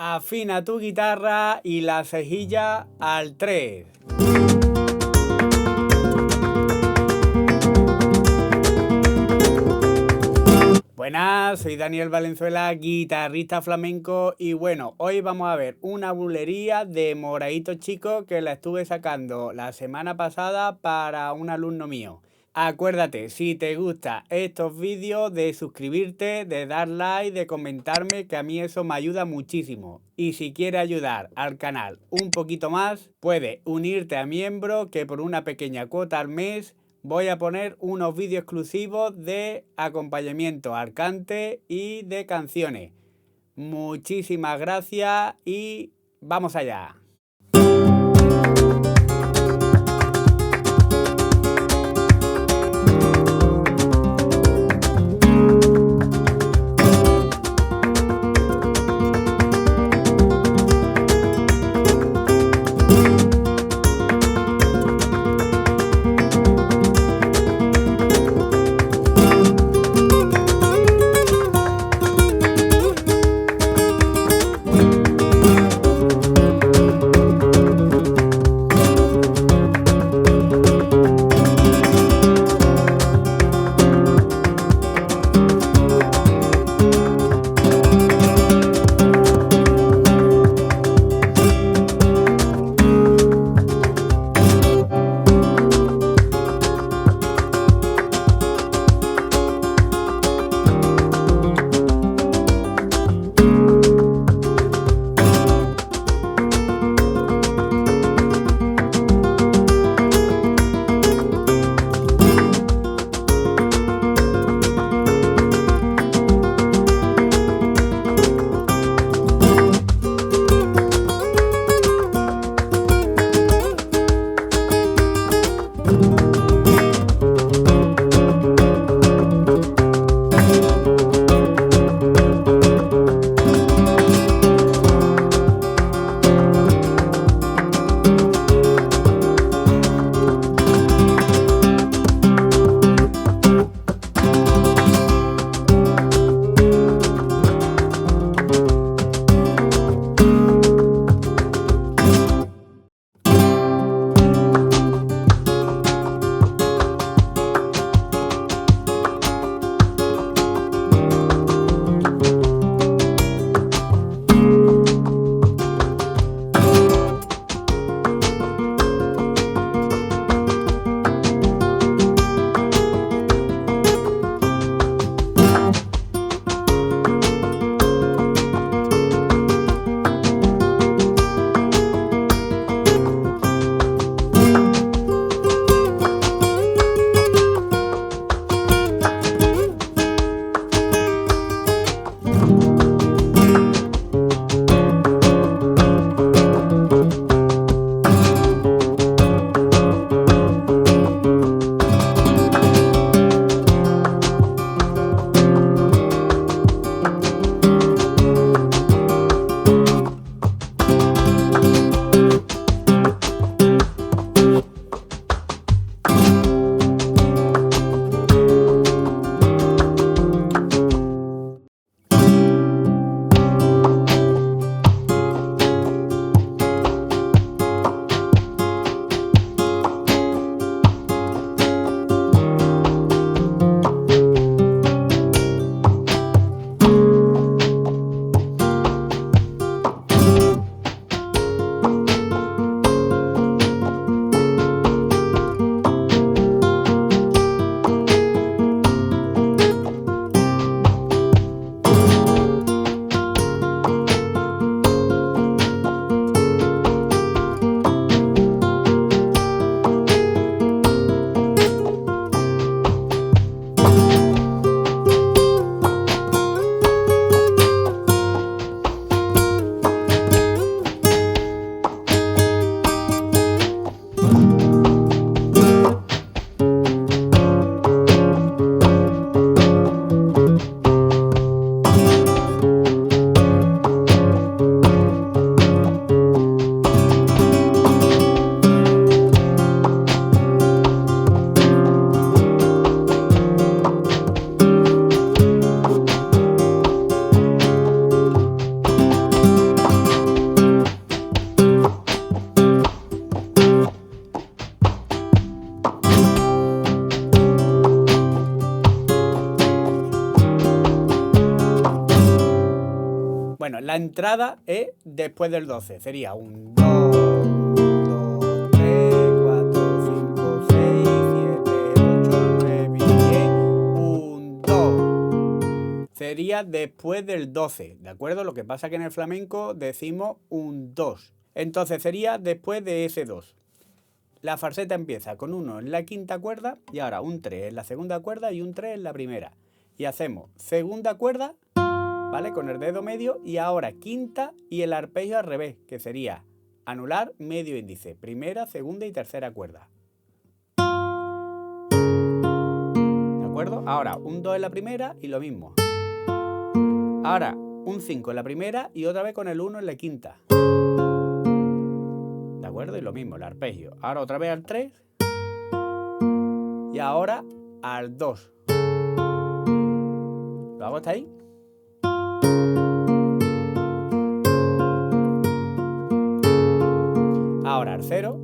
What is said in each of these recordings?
Afina tu guitarra y la cejilla al 3. Buenas, soy Daniel Valenzuela, guitarrista flamenco, y bueno, hoy vamos a ver una bulería de Moraíto Chico que la estuve sacando la semana pasada para un alumno mío. Acuérdate, si te gustan estos vídeos, de suscribirte, de dar like, de comentarme, que a mí eso me ayuda muchísimo. Y si quieres ayudar al canal un poquito más, puedes unirte a miembro, que por una pequeña cuota al mes voy a poner unos vídeos exclusivos de acompañamiento al cante y de canciones. Muchísimas gracias y vamos allá. Bueno, la entrada es después del 12. Sería un 2, 2, 3, 4, 5, 6, 7, 8, 9, 10, un 2. Sería después del 12, ¿de acuerdo? Lo que pasa que en el flamenco decimos un 2. Entonces sería después de ese 2. La falseta empieza con 1 en la quinta cuerda y ahora un 3 en la segunda cuerda y un 3 en la primera. Y hacemos segunda cuerda, ¿vale? Con el dedo medio y ahora quinta y el arpegio al revés, que sería anular medio índice, primera, segunda y tercera cuerda. ¿De acuerdo? Ahora un 2 en la primera y lo mismo. Ahora un 5 en la primera y otra vez con el 1 en la quinta. ¿De acuerdo? Y lo mismo, el arpegio. Ahora otra vez al 3 y ahora al 2. ¿Lo hago hasta ahí? Ahora al 0.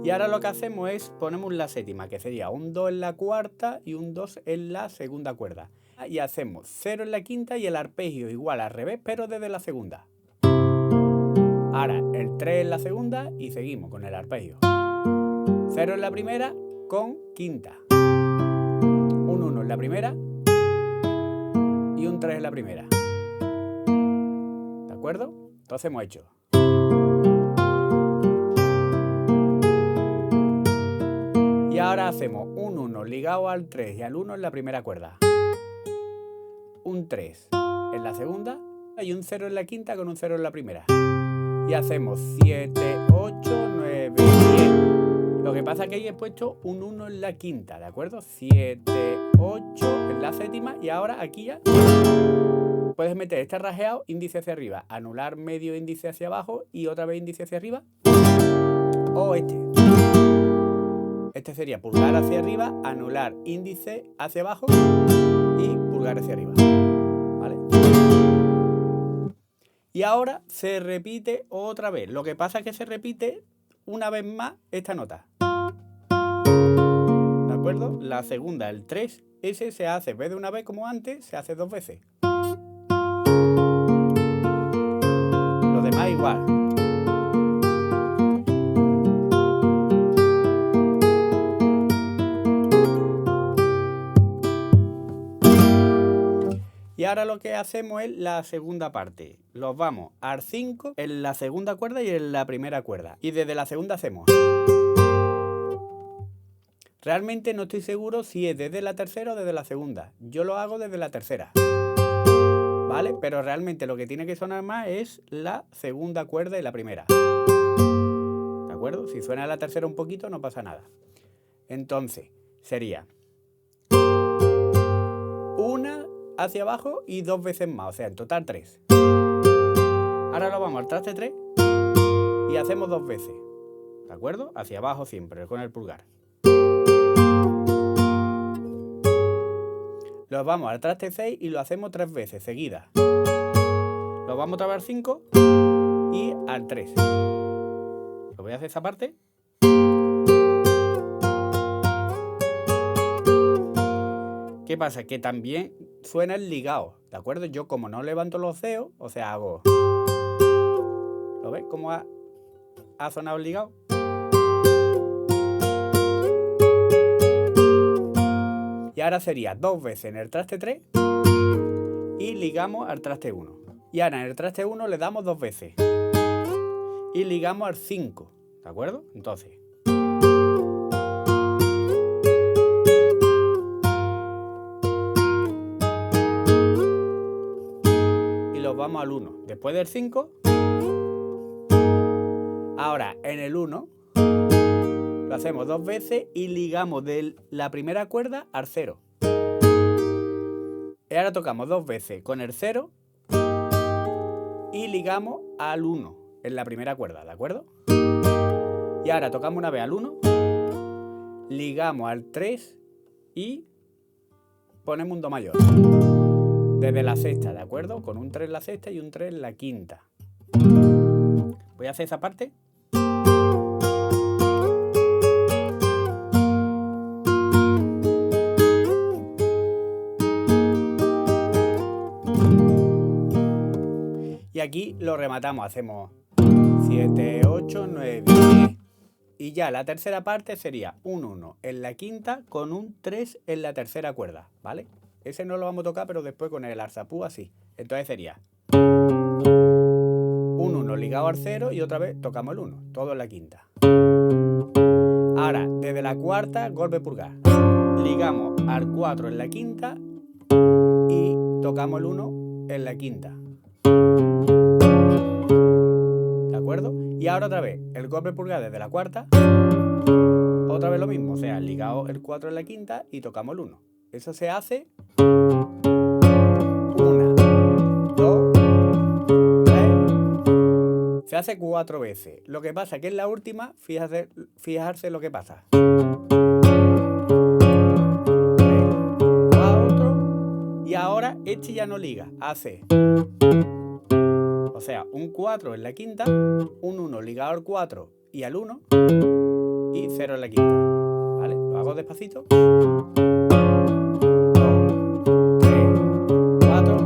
Y ahora lo que hacemos es ponemos la séptima, que sería un 2 en la cuarta y un 2 en la segunda cuerda. Y hacemos 0 en la quinta y el arpegio igual al revés, pero desde la segunda. Ahora el 3 en la segunda y seguimos con el arpegio. 0 en la primera con quinta. Un 1 en la primera y un 3 en la primera. ¿De acuerdo? Entonces hemos hecho. Y ahora hacemos un 1 ligado al 3 y al 1 en la primera cuerda. Un 3 en la segunda y un 0 en la quinta con un 0 en la primera. Y hacemos 7, 8, 9, 10. Lo que pasa es que ahí he puesto un 1 en la quinta, ¿de acuerdo? 7, 8 en la séptima y ahora aquí ya puedes meter este rajeado, índice hacia arriba, anular medio índice hacia abajo y otra vez índice hacia arriba. O este. Este sería pulgar hacia arriba, anular índice hacia abajo y pulgar hacia arriba. ¿Vale? Y ahora se repite otra vez. Lo que pasa es que se repite una vez más esta nota. ¿De acuerdo? La segunda, el 3, ese se hace en vez de una vez como antes, se hace 2 veces. Lo demás igual. Y ahora lo que hacemos es la segunda parte. Los vamos al 5 en la segunda cuerda y en la primera cuerda. Y desde la segunda hacemos. Realmente no estoy seguro si es desde la tercera o desde la segunda. Yo lo hago desde la tercera. ¿Vale? Pero realmente lo que tiene que sonar más es la segunda cuerda y la primera. ¿De acuerdo? Si suena la tercera un poquito no pasa nada. Entonces sería una hacia abajo y 2 veces más, o sea, en total 3. Ahora lo vamos al traste 3 y hacemos 2 veces, ¿de acuerdo? Hacia abajo siempre, con el pulgar. Lo vamos al traste 6 y lo hacemos 3 veces seguidas. Lo vamos otra vez al 5 y al 3. Lo voy a hacer esa parte. ¿Qué pasa? Que también suena el ligado, ¿de acuerdo? Yo como no levanto los dedos, o sea, hago... ¿Lo ves cómo ha sonado el ligado? Y ahora sería 2 veces en el traste 3 y ligamos al traste 1. Y ahora en el traste 1 le damos 2 veces y ligamos al 5, ¿de acuerdo? Entonces... vamos al 1. Después del 5, ahora en el 1 lo hacemos 2 veces y ligamos de la primera cuerda al 0. Y ahora tocamos 2 veces con el 0 y ligamos al 1 en la primera cuerda, ¿de acuerdo? Y ahora tocamos una vez al 1, ligamos al 3 y ponemos un do mayor. Desde la sexta, ¿de acuerdo? Con un 3 en la sexta y un 3 en la quinta. Voy a hacer esa parte. Y aquí lo rematamos, hacemos 7, 8, 9, 10. Y ya la tercera parte sería un 1 en la quinta con un 3 en la tercera cuerda, ¿vale? Ese no lo vamos a tocar, pero después con el arzapú así. Entonces sería un 1 ligado al 0 y otra vez tocamos el 1, todo en la quinta. Ahora, desde la cuarta, golpe pulgar. Ligamos al 4 en la quinta y tocamos el 1 en la quinta. ¿De acuerdo? Y ahora otra vez, el golpe pulgar desde la cuarta, otra vez lo mismo, o sea, ligado el 4 en la quinta y tocamos el 1. Eso se hace 1, 2, 3, se hace 4 veces. Lo que pasa es que en la última, fijarse lo que pasa. 3, 4, y ahora este ya no liga, hace... O sea, un 4 en la quinta, un 1 ligado al 4 y al 1 y 0 en la quinta. ¿Vale? Lo hago despacito. 2, 3, 4.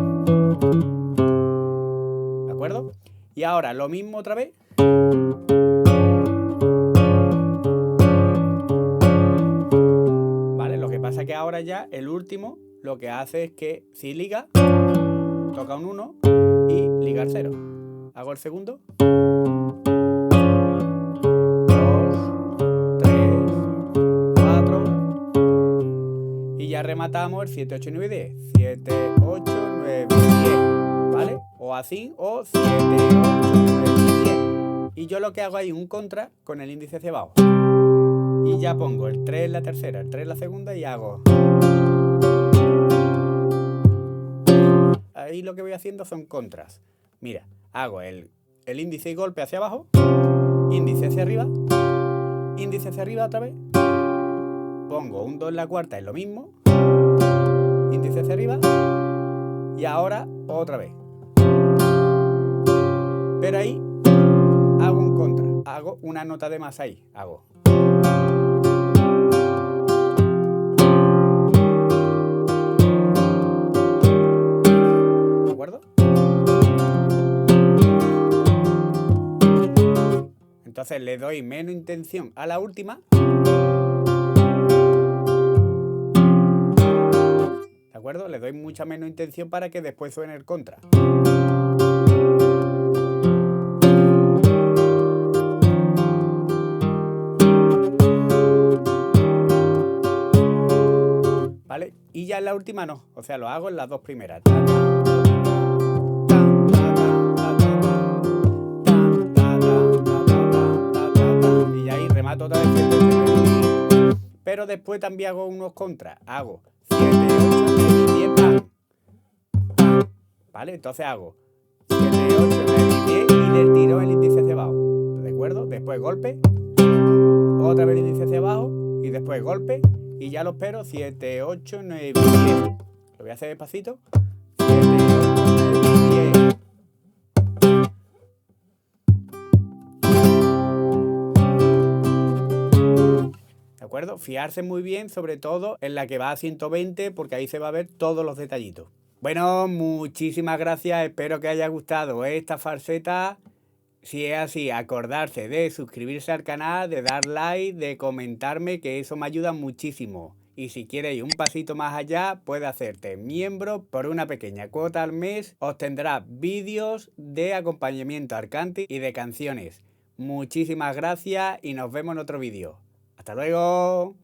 ¿De acuerdo? Y ahora lo mismo otra vez. ¿Vale? Lo que pasa es que ahora ya el último lo que hace es que si liga, toca un 1 y ligar 0. Hago el segundo. 2, 3, 4. Y ya rematamos el 7, 8, 9, 10. 7, 8, 9, 10. ¿Vale? O así, o 7, 8, 9, 10. Y yo lo que hago ahí un contra con el índice hacia abajo. Y ya pongo el 3 en la tercera, el 3 en la segunda y hago... Ahí lo que voy haciendo son contras. Mira, hago el índice y golpe hacia abajo, índice hacia arriba otra vez, pongo un 2 en la cuarta, es lo mismo, índice hacia arriba, y ahora otra vez. Pero ahí hago un contra, hago una nota de más ahí, hago... ¿De acuerdo? Entonces le doy menos intención a la última. ¿De acuerdo? Le doy mucha menos intención para que después suene el contra. ¿Vale? Y ya en la última no. O sea, lo hago en las dos primeras. Otra vez 7, 8, 9, 10. Pero después también hago unos contras. Hago 7, 8, 9, 10, ¡pam! ¿Vale? Entonces hago 7, 8, 9, 10 y le tiro el índice hacia abajo. ¿De acuerdo? Después golpe. Otra vez el índice hacia abajo. Y después golpe. Y ya lo espero. 7, 8, 9, 10. Lo voy a hacer despacito. 7, 8, 9, 10. ¿De acuerdo? Fiarse muy bien, sobre todo en la que va a 120, porque ahí se va a ver todos los detallitos. Bueno, muchísimas gracias, espero que haya gustado esta falseta. Si es así, acordarse de suscribirse al canal, de dar like, de comentarme, que eso me ayuda muchísimo. Y si quieres ir un pasito más allá, puedes hacerte miembro por una pequeña cuota al mes. Obtendrás vídeos de acompañamiento al cante y de canciones. Muchísimas gracias y nos vemos en otro vídeo. ¡Hasta luego!